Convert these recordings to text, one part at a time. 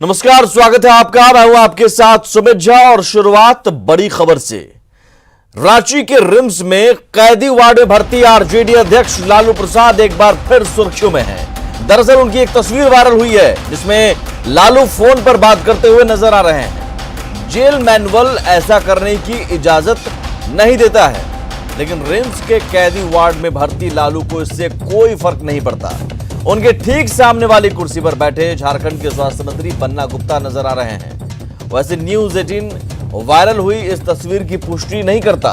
नमस्कार, स्वागत है आपका। मैं हूं आपके साथ सुमित झा और शुरुआत बड़ी खबर से। रांची के रिम्स में कैदी वार्ड में भर्ती आरजेडी अध्यक्ष लालू प्रसाद एक बार फिर सुर्खियों में हैं। दरअसल उनकी एक तस्वीर वायरल हुई है जिसमें लालू फोन पर बात करते हुए नजर आ रहे हैं। जेल मैनुअल ऐसा करने की इजाजत नहीं देता है, लेकिन रिम्स के कैदी वार्ड में भर्ती लालू को इससे कोई फर्क नहीं पड़ता। उनके ठीक सामने वाली कुर्सी पर बैठे झारखंड के स्वास्थ्य मंत्री बन्ना गुप्ता नजर आ रहे हैं। वैसे न्यूज 18 वायरल हुई इस तस्वीर की पुष्टि नहीं करता।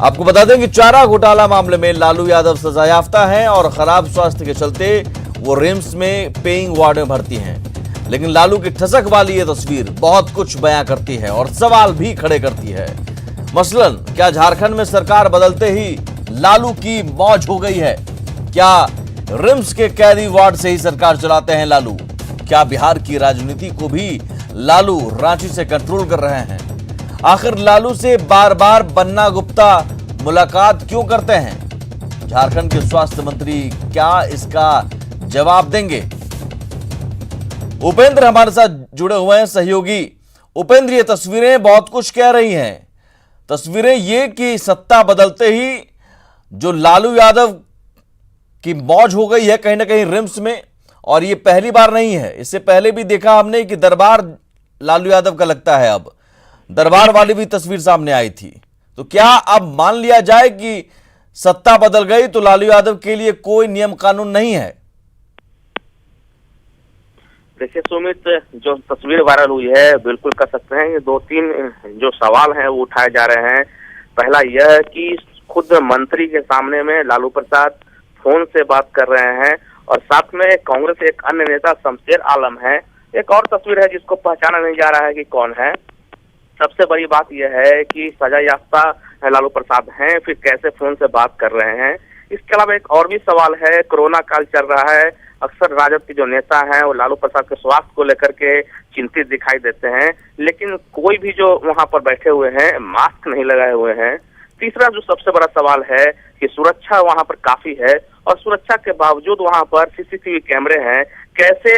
आपको बता दें कि चारा घोटाला मामले में लालू यादव सजायाफ्ता हैं और खराब स्वास्थ्य के चलते वो रिम्स में पेइंग वार्ड में भर्ती हैं। लेकिन लालू की ठसक वाली ये तस्वीर बहुत कुछ बयां करती है और सवाल भी खड़े करती है। मसलन, क्या झारखंड में सरकार बदलते ही लालू की मौज हो गई है? क्या रिम्स के कैदी वार्ड से ही सरकार चलाते हैं लालू? क्या बिहार की राजनीति को भी लालू रांची से कंट्रोल कर रहे हैं? आखिर लालू से बार बार बन्ना गुप्ता मुलाकात क्यों करते हैं? झारखंड के स्वास्थ्य मंत्री क्या इसका जवाब देंगे? उपेंद्र हमारे साथ जुड़े हुए हैं, सहयोगी उपेंद्र। ये तस्वीरें बहुत कुछ कह रही हैं। तस्वीरें ये कि सत्ता बदलते ही जो लालू यादव की मौज हो गई है कहीं ना कहीं रिम्स में, और ये पहली बार नहीं है। इससे पहले भी देखा हमने कि दरबार लालू यादव का लगता है, अब दरबार वाली भी तस्वीर सामने आई थी। तो क्या अब मान लिया जाए कि सत्ता बदल गई तो लालू यादव के लिए कोई नियम कानून नहीं है? देखिए सुमित, जो तस्वीर वायरल हुई है, बिल्कुल कह सकते हैं ये दो तीन जो सवाल हैं वो उठाए जा रहे हैं। पहला यह कि खुद मंत्री के सामने में लालू प्रसाद फोन से बात कर रहे हैं और साथ में कांग्रेस एक अन्य नेता शमशेर आलम है। एक और तस्वीर है जिसको पहचाना नहीं जा रहा है कि कौन है। सबसे बड़ी बात यह है कि सजायाफ्ता लालू प्रसाद हैं, फिर कैसे फोन से बात कर रहे हैं। इसके अलावा एक और भी सवाल है, कोरोना काल चल रहा है, अक्सर राजद के जो नेता हैं वो लालू प्रसाद के स्वास्थ्य को लेकर के चिंतित दिखाई देते हैं, लेकिन कोई भी जो वहां पर बैठे हुए हैं मास्क नहीं लगाए हुए हैं। तीसरा जो सबसे बड़ा सवाल है कि सुरक्षा वहां पर काफी है और सुरक्षा के बावजूद वहां पर सीसीटीवी कैमरे हैं। कैसे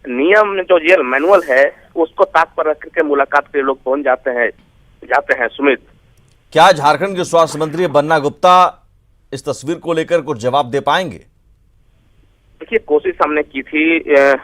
नियम जो जेल मैनुअल है उसको ताक पर रख के मुलाकात के लिए लोग पहुंच जाते हैं सुमित। क्या झारखंड के स्वास्थ्य मंत्री बन्ना गुप्ता इस तस्वीर को लेकर कुछ जवाब दे पाएंगे? देखिए, कोशिश हमने की थी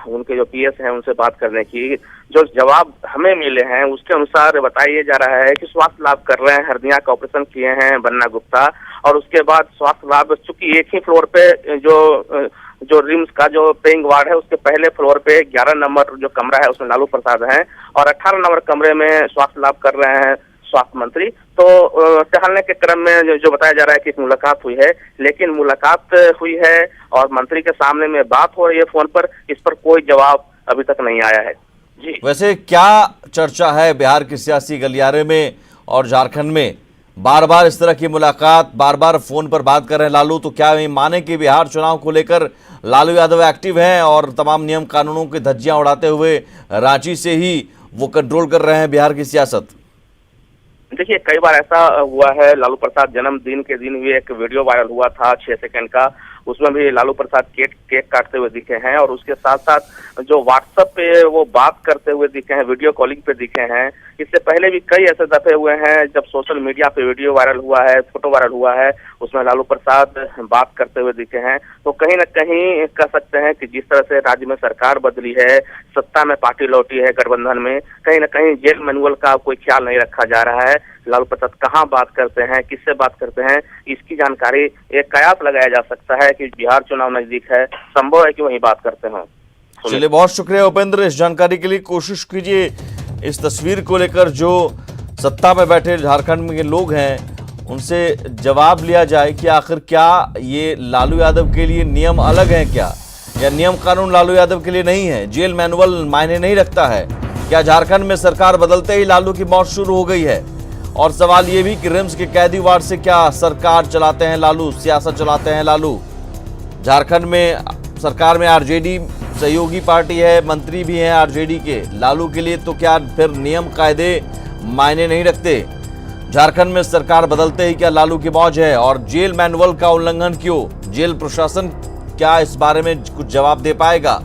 उनके जो पीएस हैं उनसे बात करने की। जो जवाब हमें मिले हैं उसके अनुसार बताया जा रहा है कि स्वास्थ्य लाभ कर रहे हैं, हर्निया का ऑपरेशन किए हैं बन्ना गुप्ता, और उसके बाद स्वास्थ्य लाभ, चूंकि एक ही फ्लोर पे जो रिम्स का जो पेइंग वार्ड है उसके पहले फ्लोर पे 11 नंबर जो कमरा है उसमें लालू प्रसाद हैं और 18 नंबर कमरे में स्वास्थ्य लाभ कर रहे हैं स्वास्थ्य मंत्री। तो टहलने के क्रम में जो बताया जा रहा है कि मुलाकात हुई है, लेकिन मुलाकात हुई है और मंत्री के सामने में बात हो रही है फोन पर, इस पर कोई जवाब अभी तक नहीं आया है जी। वैसे क्या चर्चा है बिहार के सियासी गलियारे में और झारखंड में? बार बार इस तरह की मुलाकात, बार बार फोन पर बात कर रहे हैं लालू, तो क्या ये माने कि बिहार चुनाव को लेकर लालू यादव एक्टिव हैं और तमाम नियम कानूनों की धज्जियां उड़ाते हुए रांची से ही वो कंट्रोल कर रहे हैं बिहार की सियासत? देखिए, कई बार ऐसा हुआ है। लालू प्रसाद जन्मदिन के दिन भी एक वीडियो वायरल हुआ था 6 सेकंड का, उसमें भी लालू प्रसाद केक काटते हुए दिखे हैं और उसके साथ साथ जो व्हाट्सएप पे वो बात करते हुए दिखे हैं, वीडियो कॉलिंग पे दिखे हैं। इससे पहले भी कई ऐसे दफे हुए हैं जब सोशल मीडिया पे वीडियो वायरल हुआ है, फोटो वायरल हुआ है, उसमें लालू प्रसाद बात करते हुए दिखे हैं। तो कहीं न कहीं कह सकते हैं कि जिस तरह से राज्य में सरकार बदली है, सत्ता में पार्टी लौटी है गठबंधन में, कहीं न कहीं जेल मैनुअल का कोई ख्याल नहीं रखा जा रहा है। लालू प्रसाद कहाँ बात करते हैं, किससे बात करते हैं, इसकी जानकारी एक कयास लगाया जा सकता है कि बिहार चुनाव नजदीक है, संभव है कि वहीं बात करते हो। चलिए, बहुत शुक्रिया उपेंद्र इस जानकारी के लिए। कोशिश कीजिए इस तस्वीर को लेकर जो सत्ता में बैठे झारखंड में लोग हैं उनसे जवाब लिया जाए कि आखिर क्या ये लालू यादव के लिए नियम अलग हैं क्या, या नियम कानून लालू यादव के लिए नहीं है, जेल मैनुअल मायने नहीं रखता है? क्या झारखंड में सरकार बदलते ही लालू की मौत शुरू हो गई है? और सवाल ये भी कि रिम्स के कैदी वार्ड से क्या सरकार चलाते हैं लालू, सियासत चलाते हैं लालू? झारखंड में सरकार में आरजेडी सहयोगी पार्टी है, मंत्री भी हैं आरजेडी के। लालू के लिए तो क्या फिर नियम कायदे मायने नहीं रखते? झारखंड में सरकार बदलते ही क्या लालू की मौज है? और जेल मैनुअल का उल्लंघन क्यों? जेल प्रशासन क्या इस बारे में कुछ जवाब दे पाएगा?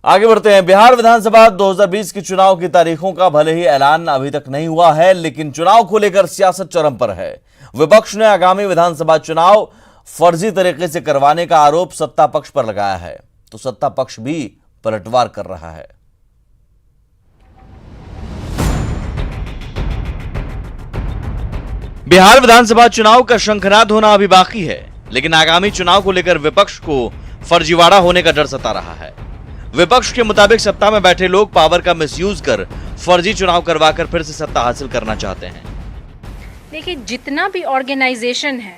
आगे बढ़ते हैं। बिहार विधानसभा 2020 के चुनाव की तारीखों का भले ही ऐलान अभी तक नहीं हुआ है, लेकिन चुनाव को लेकर सियासत चरम पर है। विपक्ष ने आगामी विधानसभा चुनाव फर्जी तरीके से करवाने का आरोप सत्ता पक्ष पर लगाया है, तो सत्ता पक्ष भी पलटवार कर रहा है। बिहार विधानसभा चुनाव का शंखनाद होना अभी बाकी है, लेकिन आगामी चुनाव को लेकर विपक्ष को फर्जीवाड़ा होने का डर सता रहा है। विपक्ष के मुताबिक सत्ता में बैठे लोग पावर का मिसयूज कर फर्जी चुनाव करवाकर फिर से सत्ता हासिल करना चाहते हैं। देखिए, जितना भी ऑर्गेनाइजेशन है,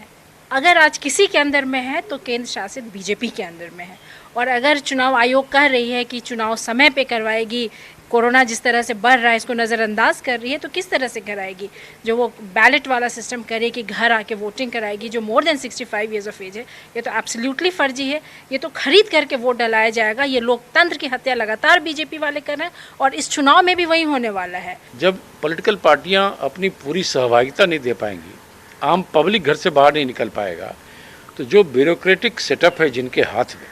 अगर आज किसी के अंदर में है तो केंद्र शासित बीजेपी के अंदर में है। और अगर चुनाव आयोग कह रही है कि चुनाव समय पे करवाएगी, कोरोना जिस तरह से बढ़ रहा है इसको नज़रअंदाज कर रही है, तो किस तरह से कराएगी? जो वो बैलेट वाला सिस्टम करे कि घर आके वोटिंग कराएगी, जो more than 65 years of age है, ये तो एब्सोल्युटली फर्जी है। ये तो खरीद करके वोट डलाया जाएगा। ये लोकतंत्र की हत्या लगातार बीजेपी वाले कर रहे हैं और इस चुनाव में भी वही होने वाला है। जब पॉलिटिकल पार्टियां अपनी पूरी सहभागिता नहीं दे पाएंगी, आम पब्लिक घर से बाहर नहीं निकल पाएगा, तो जो ब्यूरोक्रेटिक सेटअप है जिनके हाथ में,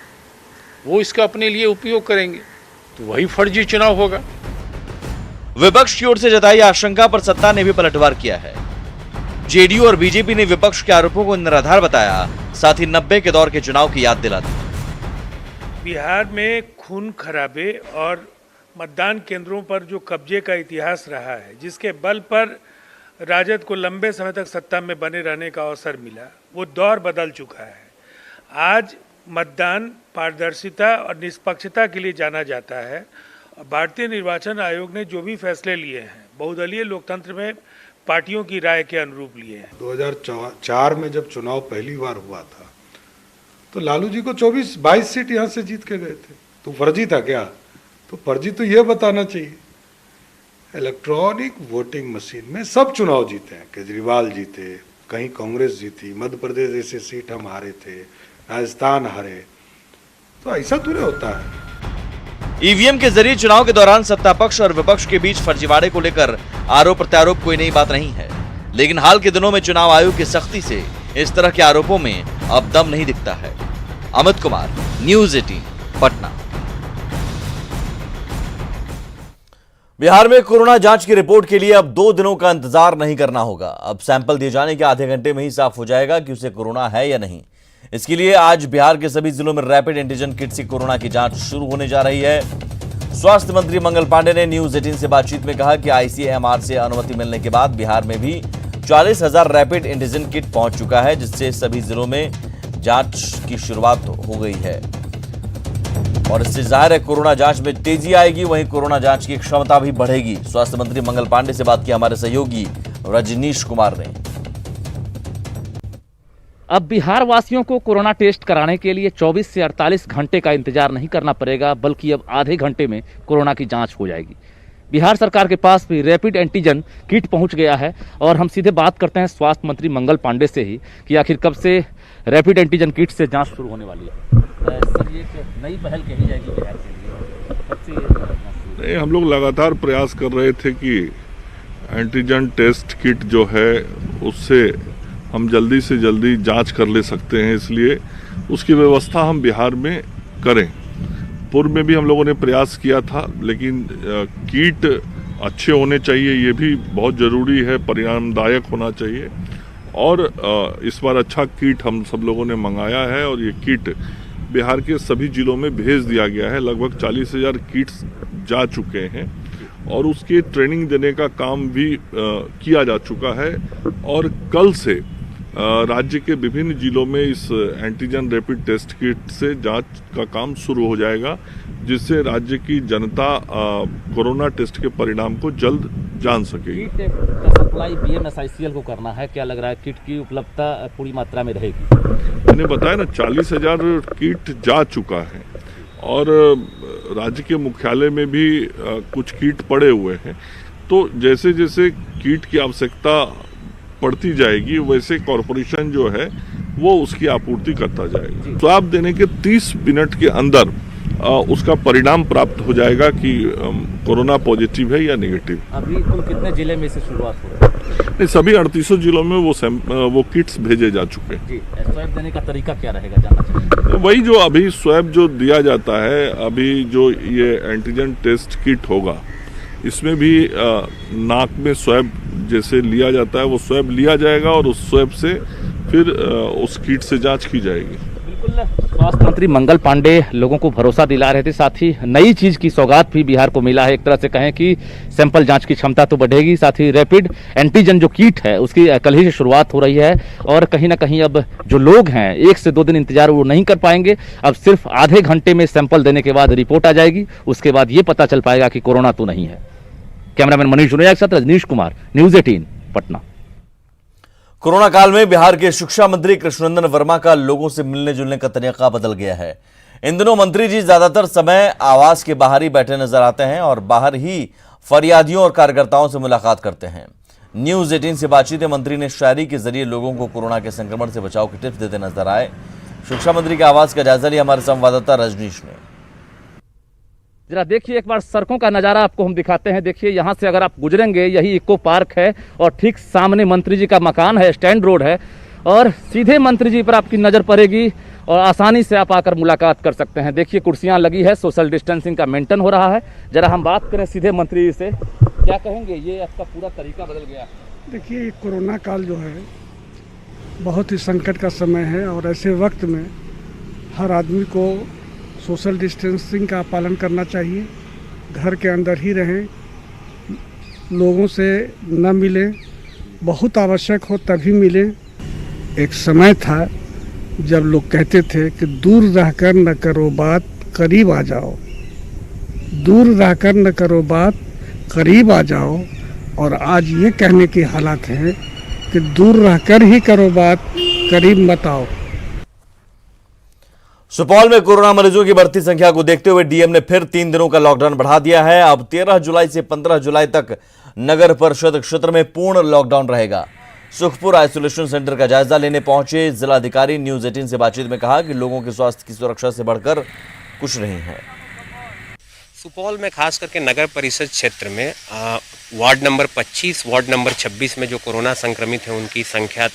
वो इसका अपने लिए उपयोग करेंगे, तो वही फर्जी चुनाव होगा। विपक्ष की ओर से जताई आशंका पर सत्ता ने भी पलटवार किया है। जेडीयू और बीजेपी ने विपक्ष के आरोपों को निराधार बताया, साथ ही 90 के दौर के चुनाव की याद दिला दी। बिहार में खून खराबे और मतदान केंद्रों पर जो कब्जे का इतिहास रहा है, जिसके बल पर राजद को लंबे समय तक सत्ता में बने रहने का अवसर मिला, वो दौर बदल चुका है। आज मतदान पारदर्शिता और निष्पक्षता के लिए जाना जाता है। भारतीय निर्वाचन आयोग ने जो भी फैसले लिए हैं, बहुदलीय लोकतंत्र में पार्टियों की राय के अनुरूप लिए हैं। 2004 में जब चुनाव पहली बार हुआ था तो लालू जी को 22 सीट यहाँ से जीत के गए थे। तो फर्जी था क्या? तो फर्जी तो ये बताना चाहिए। इलेक्ट्रॉनिक वोटिंग मशीन में सब चुनाव जीते हैं। केजरीवाल जीते, कहीं कांग्रेस जीती, मध्य प्रदेश जैसे सीट हम हारे थे, राजस्थान हारे, तो ऐसा थोड़े होता है। ईवीएम के जरिए चुनाव के दौरान सत्ता पक्ष और विपक्ष के बीच फर्जीवाड़े को लेकर आरोप प्रत्यारोप कोई नई बात नहीं है, लेकिन हाल के दिनों में चुनाव आयोग की सख्ती से इस तरह के आरोपों में अब दम नहीं दिखता है। अमित कुमार, न्यूज़ 18, पटना। बिहार में कोरोना जांच की रिपोर्ट के लिए अब 2 दिनों का इंतजार नहीं करना होगा। अब सैंपल दिए जाने के आधे घंटे में ही साफ हो जाएगा कि उसे कोरोना है या नहीं। इसके लिए आज बिहार के सभी जिलों में रैपिड एंटीजन किट से कोरोना की जांच शुरू होने जा रही है। स्वास्थ्य मंत्री मंगल पांडे ने न्यूज़ 18 से बातचीत में कहा कि आईसीएमआर से अनुमति मिलने के बाद बिहार में भी 40,000 रैपिड एंटीजन किट पहुंच चुका है, जिससे सभी जिलों में जांच की शुरुआत हो गई है और इससे जाहिर है कोरोना जांच में तेजी आएगी, वहीं कोरोना जांच की क्षमता भी बढ़ेगी। स्वास्थ्य मंत्री मंगल पांडे से बात की हमारे सहयोगी रजनीश कुमार ने। अब बिहार वासियों को कोरोना टेस्ट कराने के लिए 24 से 48 घंटे का इंतजार नहीं करना पड़ेगा, बल्कि अब आधे घंटे में कोरोना की जांच हो जाएगी। बिहार सरकार के पास भी रैपिड एंटीजन किट पहुंच गया है और हम सीधे बात करते हैं स्वास्थ्य मंत्री मंगल पांडे से ही कि आखिर कब से रैपिड एंटीजन किट से जांच शुरू होने वाली है। सर, ये नई पहल कही जाएगी बिहार के लिए? नहीं, हम लोग लगातार प्रयास कर रहे थे कि एंटीजन टेस्ट किट जो है उससे हम जल्दी से जल्दी जांच कर ले सकते हैं, इसलिए उसकी व्यवस्था हम बिहार में करें। पूर्व में भी हम लोगों ने प्रयास किया था, लेकिन किट अच्छे होने चाहिए, ये भी बहुत ज़रूरी है, परिणामदायक होना चाहिए। और इस बार अच्छा किट हम सब लोगों ने मंगाया है और ये किट बिहार के सभी जिलों में भेज दिया गया है। लगभग 40,000 किट्स जा चुके हैं और उसकी ट्रेनिंग देने का काम भी किया जा चुका है और कल से राज्य के विभिन्न जिलों में इस एंटीजन रैपिड टेस्ट किट से जांच का काम शुरू हो जाएगा, जिससे राज्य की जनता कोरोना टेस्ट के परिणाम को जल्द जान सकेगी। किट का सप्लाई बीएमएसआईसीएल को करना है, क्या लग रहा है किट की उपलब्धता पूरी मात्रा में रहेगी? मैंने बताया ना, 40,000 किट जा चुका है और राज्य के मुख्यालय में भी कुछ किट पड़े हुए हैं। तो जैसे जैसे किट की आवश्यकता पड़ती जाएगी, वैसे कॉरपोरेशन जो है वो उसकी आपूर्ति करता जाएगा। स्वाब देने के 30 मिनट के अंदर उसका परिणाम प्राप्त हो जाएगा कि कोरोना पॉजिटिव है या नेगेटिव। अभी कुल कितने जिले में से शुरुआत हो रही है? नहीं, सभी 38 जिलों में वो किट्स भेजे जा चुके हैं। जी, स्वैब देने का तरीका क्या रहेगा जानना चाहिए। वही जो अभी स्वैब जो दिया जाता है, अभी जो ये एंटीजन टेस्ट किट होगा, इसमें भी नाक में स्वैब जैसे लिया जाता है वो स्वैब लिया जाएगा और उस स्वैब से फिर उस किट से जांच की जाएगी। बिल्कुल, स्वास्थ्य मंत्री मंगल पांडे लोगों को भरोसा दिला रहे थे। साथ ही नई चीज की सौगात भी बिहार को मिला है। एक तरह से कहें कि सैंपल जांच की क्षमता तो बढ़ेगी, साथ ही रैपिड एंटीजन जो किट है उसकी कल ही से शुरुआत हो रही है। और कहीं ना कहीं अब जो लोग हैं 1 से 2 दिन इंतजार वो नहीं कर पाएंगे। अब सिर्फ आधे घंटे में सैंपल देने के बाद रिपोर्ट आ जाएगी, उसके बाद ये पता चल पाएगा कि कोरोना तो नहीं है। कैमरामैन मनीष जुनेजा के साथ रजनीश कुमार, न्यूज 18 पटना। कोरोना काल में बिहार के शिक्षा मंत्री कृष्णनंदन वर्मा का लोगों से मिलने जुलने का तरीका बदल गया है। इन दिनों मंत्री जी ज्यादातर समय आवास के बाहर ही बैठे नजर आते हैं और बाहर ही फरियादियों और कार्यकर्ताओं से मुलाकात करते हैं। न्यूज 18 से बातचीत में मंत्री ने शायरी के जरिए लोगों को कोरोना के संक्रमण से बचाव की टिप्स देते नजर आए। शिक्षा मंत्री के आवास का जायजा लिया हमारे संवाददाता रजनीश ने। जरा देखिए एक बार सड़कों का नज़ारा आपको हम दिखाते हैं। देखिए यहाँ से अगर आप गुजरेंगे, यही इको पार्क है और ठीक सामने मंत्री जी का मकान है, स्टैंड रोड है और सीधे मंत्री जी पर आपकी नज़र पड़ेगी और आसानी से आप आकर मुलाकात कर सकते हैं। देखिए कुर्सियाँ लगी है, सोशल डिस्टेंसिंग का मेंटेन हो रहा है। जरा हम बात करें सीधे मंत्री जी से, क्या कहेंगे, ये आपका पूरा तरीका बदल गया? देखिए ये कोरोना काल जो है बहुत ही संकट का समय है और ऐसे वक्त में हर आदमी को सोशल डिस्टेंसिंग का पालन करना चाहिए। घर के अंदर ही रहें, लोगों से न मिलें, बहुत आवश्यक हो तभी मिलें। एक समय था जब लोग कहते थे कि दूर रहकर न करो बात, करीब आ जाओ। दूर रहकर न करो बात, करीब आ जाओ। और आज ये कहने की हालत है कि दूर रहकर ही करो बात, करीब मत आओ। सुपौल में कोरोना मरीजों की बढ़ती संख्या को देखते हुए डीएम ने फिर 3 दिनों का लॉकडाउन बढ़ा दिया है। अब 13 जुलाई से 15 जुलाई तक नगर परिषद क्षेत्र में पूर्ण लॉकडाउन रहेगा। सुखपुर आइसोलेशन सेंटर का जायजा लेने पहुंचे जिलाधिकारी न्यूज 18 से बातचीत में कहा कि लोगों के स्वास्थ्य की सुरक्षा से बढ़कर कुछ नहीं है। सुपौल में खास करके नगर परिषद क्षेत्र में वार्ड नंबर 25, वार्ड नंबर 26 में जो कोरोना संक्रमित हैं उनकी संख्या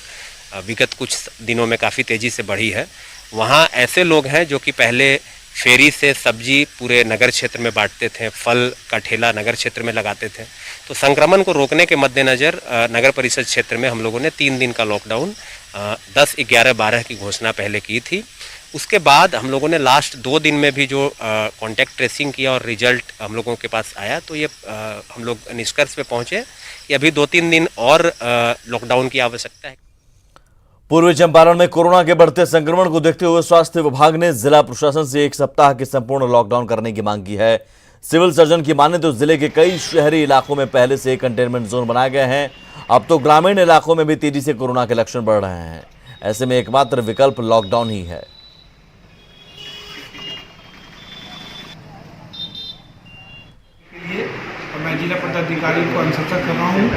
विगत कुछ दिनों में काफ़ी तेज़ी से बढ़ी है। वहाँ ऐसे लोग हैं जो कि पहले फेरी से सब्जी पूरे नगर क्षेत्र में बांटते थे, फल का ठेला नगर क्षेत्र में लगाते थे। तो संक्रमण को रोकने के मद्देनज़र नगर परिषद क्षेत्र में हम लोगों ने 3 दिन का लॉकडाउन 10, 11, 12 की घोषणा पहले की थी। उसके बाद हम लोगों ने लास्ट 2 दिन में भी जो कॉन्टैक्ट ट्रेसिंग किया और रिजल्ट हम लोगों के पास आया, तो ये हम लोग निष्कर्ष पे पहुँचे कि अभी 2-3 दिन और लॉकडाउन की आवश्यकता है। पूर्वी चंपारण में कोरोना के बढ़ते संक्रमण को देखते हुए स्वास्थ्य विभाग ने जिला प्रशासन से 1 सप्ताह के संपूर्ण लॉकडाउन करने की मांग की है। सिविल सर्जन की माने तो जिले के कई शहरी इलाकों में पहले से कंटेनमेंट जोन बनाए गए हैं। अब तो ग्रामीण इलाकों में भी तेजी से कोरोना के लक्षण बढ़ रहे हैं। ऐसे में एकमात्र विकल्प लॉकडाउन ही है। मैं जिला पदाधिकारी को अनुशंसा कर रहा हूँ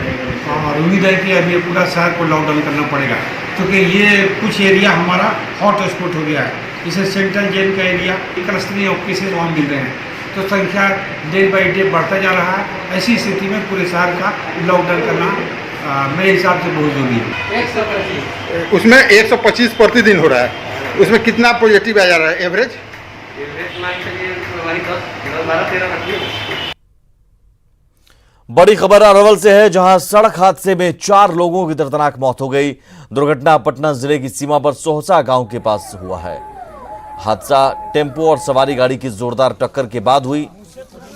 और उम्मीद है कि अभी पूरा शहर को लॉकडाउन करना पड़ेगा, क्योंकि ये कुछ एरिया हमारा हॉट स्पॉट हो गया है। इसे सेंट्रल जेल का एरिया क्लस्टरिंग ऑफ केसेज वहाँ मिल रहे हैं, तो संख्या डे बाई डे बढ़ता जा रहा है। ऐसी स्थिति में पूरे शहर का लॉकडाउन करना मेरे हिसाब से बहुत जरूरी है। उसमें 125 प्रतिदिन हो रहा है, उसमें कितना पॉजिटिव आ जा रहा है एवरेज? बड़ी खबर अरवल से है, जहां सड़क हादसे में 4 लोगों की दर्दनाक मौत हो गई। दुर्घटना पटना जिले की सीमा पर सोहसा गांव के पास हुआ है। हादसा टेम्पो और सवारी गाड़ी की जोरदार टक्कर के बाद हुई।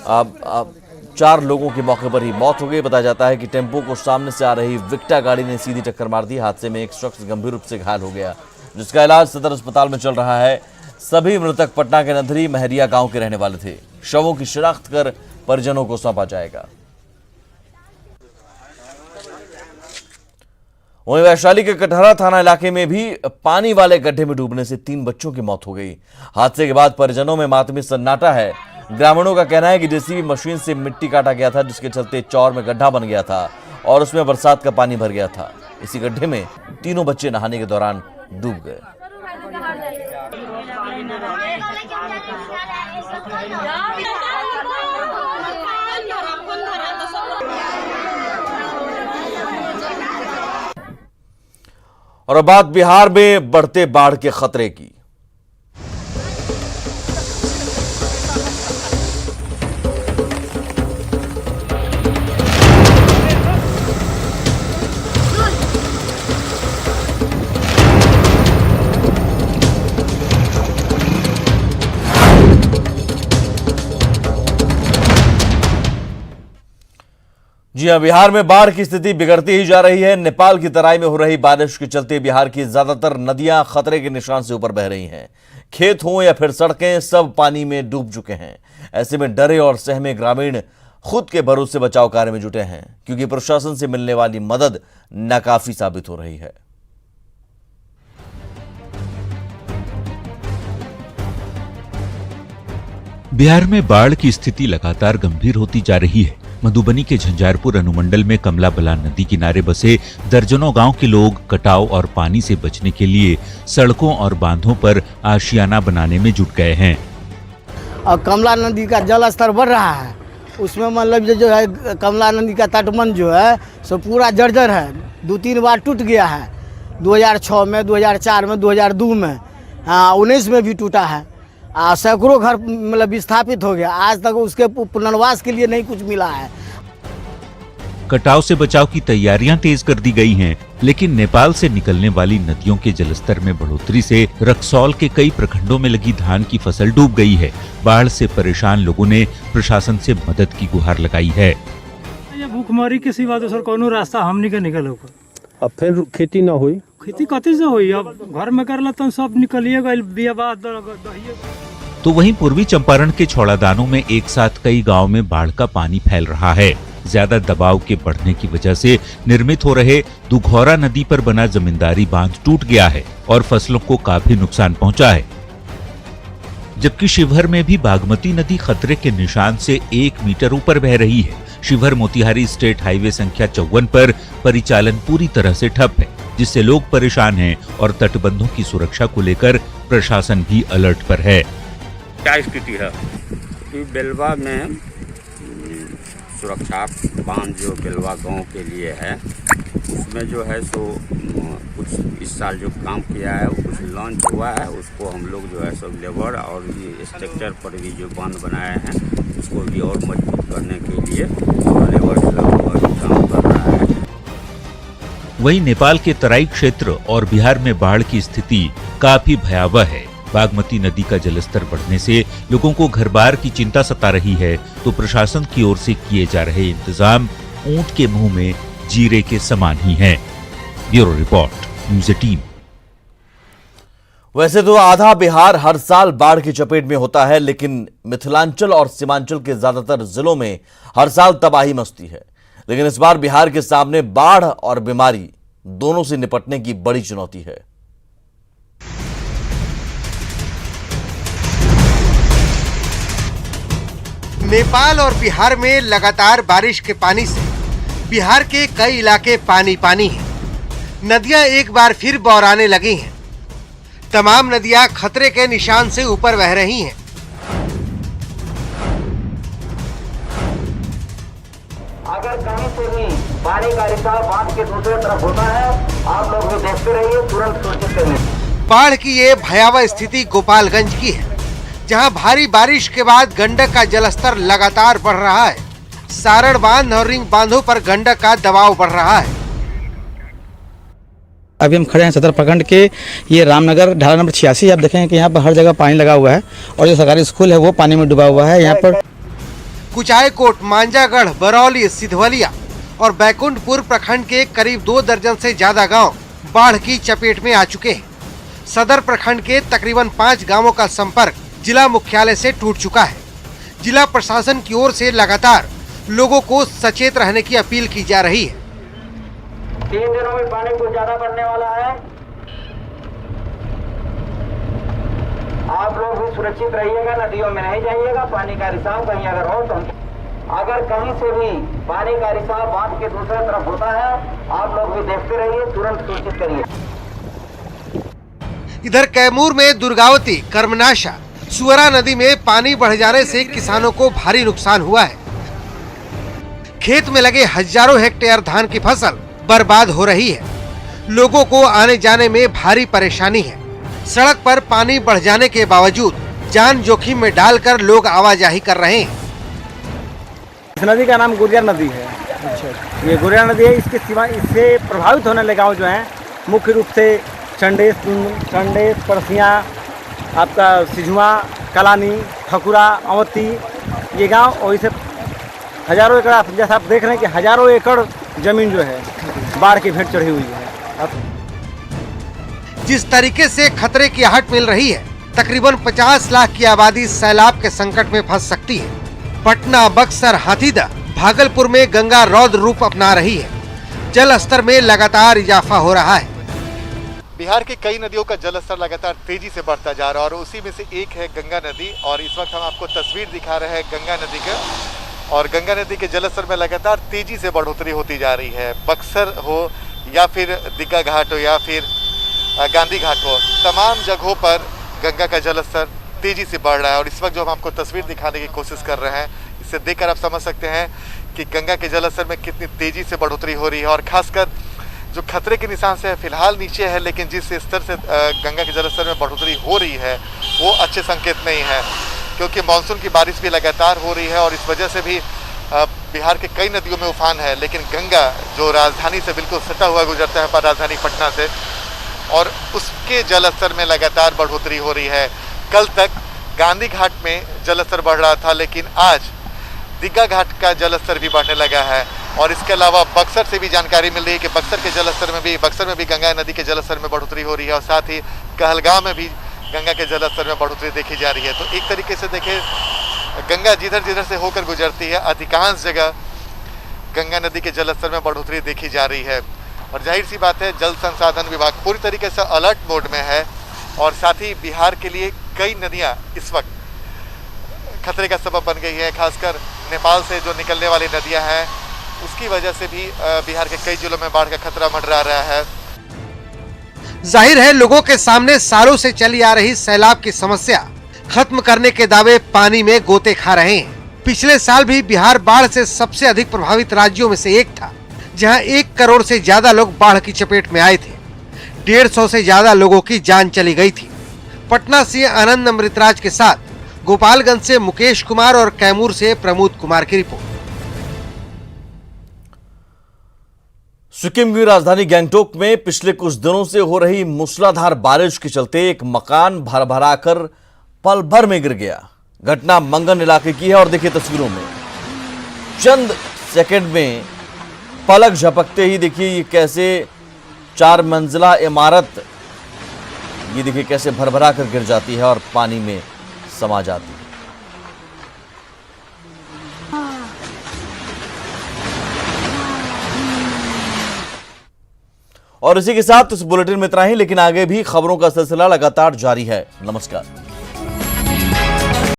अब 4 लोगों की मौके पर ही मौत हो गई। बताया जाता है कि टेम्पो को सामने से आ रही विक्टा गाड़ी ने सीधी टक्कर मार दी। हादसे में एक शख्स गंभीर रूप से घायल हो गया, जिसका इलाज सदर अस्पताल में चल रहा है। सभी मृतक पटना के नंदरी महरिया गांव के रहने वाले थे। शवों की शिनाख्त कर परिजनों को सौंपा जाएगा। वहीं वैशाली के कटहरा थाना इलाके में भी पानी वाले गड्ढे में डूबने से 3 बच्चों की मौत हो गई। हादसे के बाद परिजनों में मातमी सन्नाटा है। ग्रामीणों का कहना है कि जेसीबी मशीन से मिट्टी काटा गया था, जिसके चलते चौर में गड्ढा बन गया था और उसमें बरसात का पानी भर गया था। इसी गड्ढे में तीनों बच्चे नहाने के दौरान डूब गए। और अब बात बिहार में बढ़ते बाढ़ के खतरे की। जी हां, बिहार में बाढ़ की स्थिति बिगड़ती ही जा रही है। नेपाल की तराई में हो रही बारिश के चलते बिहार की ज्यादातर नदियां खतरे के निशान से ऊपर बह रही हैं। खेत हों या फिर सड़कें, सब पानी में डूब चुके हैं। ऐसे में डरे और सहमे ग्रामीण खुद के भरोसे बचाव कार्य में जुटे हैं, क्योंकि प्रशासन से मिलने वाली मदद नाकाफी साबित हो रही है। बिहार में बाढ़ की स्थिति लगातार गंभीर होती जा रही है। मधुबनी के झंझारपुर अनुमंडल में कमला बलान नदी किनारे बसे दर्जनों गांव के लोग कटाव और पानी से बचने के लिए सड़कों और बांधों पर आशियाना बनाने में जुट गए हैं। और कमला नदी का जल स्तर बढ़ रहा है, उसमें मतलब जो है कमला नदी का तटबंध जो है सो पूरा जर्जर है। 2-3 बार टूट गया है, 2006 में, 2004 में, 2002 में, 19 में भी टूटा है। सैकड़ों घर मतलब विस्थापित हो गया। आज तक उसके पुनर्वास के लिए नहीं कुछ मिला है। कटाव से बचाव की तैयारियां तेज कर दी गई हैं, लेकिन नेपाल से निकलने वाली नदियों के जलस्तर में बढ़ोतरी से रक्सौल के कई प्रखंडों में लगी धान की फसल डूब गई है। बाढ़ से परेशान लोगों ने प्रशासन से मदद की गुहार लगाई है। ये भूखमरी के सिवा दूसरा कोनो रास्ता हमनी के निकल होगा। अब फिर खेती ना हुई, खेती कथी से हुई? अब घर में करला तो सब निकलिए गए बियाबा दहिए। तो वहीं पूर्वी चंपारण के छौड़ादानों में एक साथ कई गांव में बाढ़ का पानी फैल रहा है। ज्यादा दबाव के बढ़ने की वजह से निर्मित हो रहे दुघौरा नदी पर बना जमींदारी बांध टूट गया है और फसलों को काफी नुकसान पहुंचा है। जबकि शिवहर में भी बागमती नदी खतरे के निशान से 1 मीटर ऊपर बह रही है। शिवहर मोतिहारी स्टेट हाईवे संख्या 54 पर परिचालन पूरी तरह से ठप है, जिससे लोग परेशान हैं और तटबंधों की सुरक्षा को लेकर प्रशासन भी अलर्ट पर है। क्या स्थिति है? बेलवा में सुरक्षा बांध जो बेलवा गांव के लिए है, उसमें जो है सो कुछ इस साल जो काम किया है वो कुछ लॉन्च हुआ है। उसको हम लोग जो है सब लेबर और ये स्ट्रक्चर पर भी जो बांध बनाए हैं उसको भी और मजबूत करने के लिए लेबर काम कर रहा है। वहीं नेपाल के तराई क्षेत्र और बिहार में बाढ़ की स्थिति काफी भयावह है। बागमती नदी का जलस्तर बढ़ने से लोगों को घर बार की चिंता सता रही है, तो प्रशासन की ओर से किए जा रहे इंतजाम ऊंट के मुंह में जीरे के समान ही हैं। Bureau report, news 18। वैसे तो आधा बिहार हर साल बाढ़ की चपेट में होता है, लेकिन मिथिलांचल और सीमांचल के ज्यादातर जिलों में हर साल तबाही मचती है। लेकिन इस बार बिहार के सामने बाढ़ और बीमारी दोनों से निपटने की बड़ी चुनौती है। नेपाल और बिहार में लगातार बारिश के पानी से बिहार के कई इलाके पानी पानी हैं। नदियां एक बार फिर बौराने लगी हैं। तमाम नदियां खतरे के निशान से ऊपर बह रही हैं। अगर कहीं से भी पानी का रिसाव बांध के दूसरे तरफ होता है, आप लोग भी देखते रहिए, तुरंत सूचित करें। बाढ़ की ये भयावह स्थिति गोपालगंज की है, जहां भारी बारिश के बाद गंडक का जलस्तर लगातार बढ़ रहा है। सारण बांध और रिंग बांधों पर गंडक का दबाव बढ़ रहा है। अभी हम खड़े हैं सदर प्रखंड के ये रामनगर ढाला नंबर 86। आप देखें कि यहाँ पर हर जगह पानी लगा हुआ है और जो सरकारी स्कूल है वो पानी में डूबा हुआ है। यहाँ पर कुचायकोट, मांजागढ़, बरौली, सिधवलिया और बैकुंठपुर प्रखंड के करीब 2 दर्जन से ज्यादा गांव बाढ़ की चपेट में आ चुके हैं। सदर प्रखंड के तकरीबन 5 गांवों का संपर्क जिला मुख्यालय से टूट चुका है। जिला प्रशासन की ओर से लगातार लोगों को सचेत रहने की अपील की जा रही है। 3 दिनों में पानी कुछ ज्यादा बढ़ने वाला है। आप लोग भी सुरक्षित रहिएगा, नदियों में नहीं जाइएगा। पानी का रिसाव कहीं अगर हो तो अगर कहीं से भी पानी का रिसाव बांध के दूसरे तरफ होता है, आप लोग भी देखते रहिए, तुरंत सूचित करिए। इधर कैमूर में दुर्गावती, कर्मनाशा, सुअरा नदी में पानी बढ़ जाने से किसानों को भारी नुकसान हुआ है। खेत में लगे हजारों हेक्टेयर धान की फसल बर्बाद हो रही है। लोगों को आने जाने में भारी परेशानी है। सड़क पर पानी बढ़ जाने के बावजूद जान जोखिम में डालकर लोग आवाजाही कर रहे हैं। इस नदी का नाम गुरिया नदी है। अच्छा, ये गुरिया नदी है। इसके सिवा इससे प्रभावित होने वाले गाँव जो हैं मुख्य रूप से चंडेस, परसियाँ, आपका सिझुआ, कलानी, ठकुरा, अवती, ये गांव, और इसे हजारों एकड़, जैसा आप देख रहे हैं कि हजारों एकड़ जमीन जो है बाढ़ की भेंट चढ़ी हुई है। जिस तरीके से खतरे की आहट मिल रही है, तकरीबन 50 लाख की आबादी सैलाब के संकट में फंस सकती है। पटना, बक्सर, हाथीदह, भागलपुर में गंगा रौद्र रूप अपना रही है। जल स्तर में लगातार इजाफा हो रहा है। बिहार की कई नदियों का जलस्तर लगातार तेजी से बढ़ता जा रहा है और उसी में से एक है गंगा नदी। और इस वक्त हम आपको तस्वीर दिखा रहे हैं गंगा नदी का, और गंगा नदी के जलस्तर में लगातार तेजी से बढ़ोतरी होती जा रही है। बक्सर हो या फिर दीघा घाट हो या फिर गांधी घाट हो, तमाम जगहों पर गंगा का जलस्तर तेजी से बढ़ रहा है। और इस वक्त जो हम आपको तस्वीर दिखाने की कोशिश कर रहे हैं, इसे देखकर आप समझ सकते हैं कि गंगा के जलस्तर में कितनी तेजी से बढ़ोतरी हो रही है। और खासकर जो खतरे के निशान से फिलहाल नीचे है, लेकिन जिस स्तर से गंगा के जलस्तर में बढ़ोतरी हो रही है वो अच्छे संकेत नहीं है, क्योंकि मानसून की बारिश भी लगातार हो रही है और इस वजह से भी बिहार के कई नदियों में उफान है। लेकिन गंगा जो राजधानी से बिल्कुल सटा हुआ गुजरता है, राजधानी पटना से, और उसके जलस्तर में लगातार बढ़ोतरी हो रही है। कल तक गांधी घाट में जलस्तर बढ़ रहा था, लेकिन आज दीघा घाट का जलस्तर भी बढ़ने लगा है। और इसके अलावा बक्सर से भी जानकारी मिल रही है कि बक्सर में भी गंगा नदी के जलस्तर में बढ़ोतरी हो रही है और साथ ही कहलगांव में भी गंगा के जलस्तर में बढ़ोतरी देखी जा रही है। तो एक तरीके से देखें, गंगा जिधर जिधर से होकर गुजरती है, अधिकांश जगह गंगा नदी के जलस्तर में बढ़ोतरी देखी जा रही है। और जाहिर सी बात है, जल संसाधन विभाग पूरी तरीके से अलर्ट मोड में है और साथ ही बिहार के लिए कई नदियाँ इस वक्त खतरे का सबब बन गई है। खासकर नेपाल से जो निकलने वाली नदियाँ हैं, उसकी वजह से भी बिहार के कई जिलों में बाढ़ का खतरा मंडरा रहा है। जाहिर है, लोगों के सामने सालों से चली आ रही सैलाब की समस्या खत्म करने के दावे पानी में गोते खा रहे हैं। पिछले साल भी बिहार बाढ़ से सबसे अधिक प्रभावित राज्यों में से एक था, जहां 1 करोड़ से ज्यादा लोग बाढ़ की चपेट में आए थे। 150 से ज्यादा लोगों की जान चली गई थी। पटना से आनंद अमृतराज के साथ गोपालगंज से मुकेश कुमार और कैमूर से प्रमोद कुमार की रिपोर्ट। सिक्किम की राजधानी गैंगटोक में पिछले कुछ दिनों से हो रही मूसलाधार बारिश के चलते एक मकान भर-भराकर पल भर में गिर गया। घटना मंगन इलाके की है और देखिए तस्वीरों में, चंद सेकंड में पलक झपकते ही देखिए ये कैसे 4 मंजिला इमारत, ये देखिए कैसे भर-भरा कर गिर जाती है और पानी में समा जाती है। और इसी के साथ इस बुलेटिन में इतना ही, लेकिन आगे भी खबरों का सिलसिला लगातार जारी है। नमस्कार।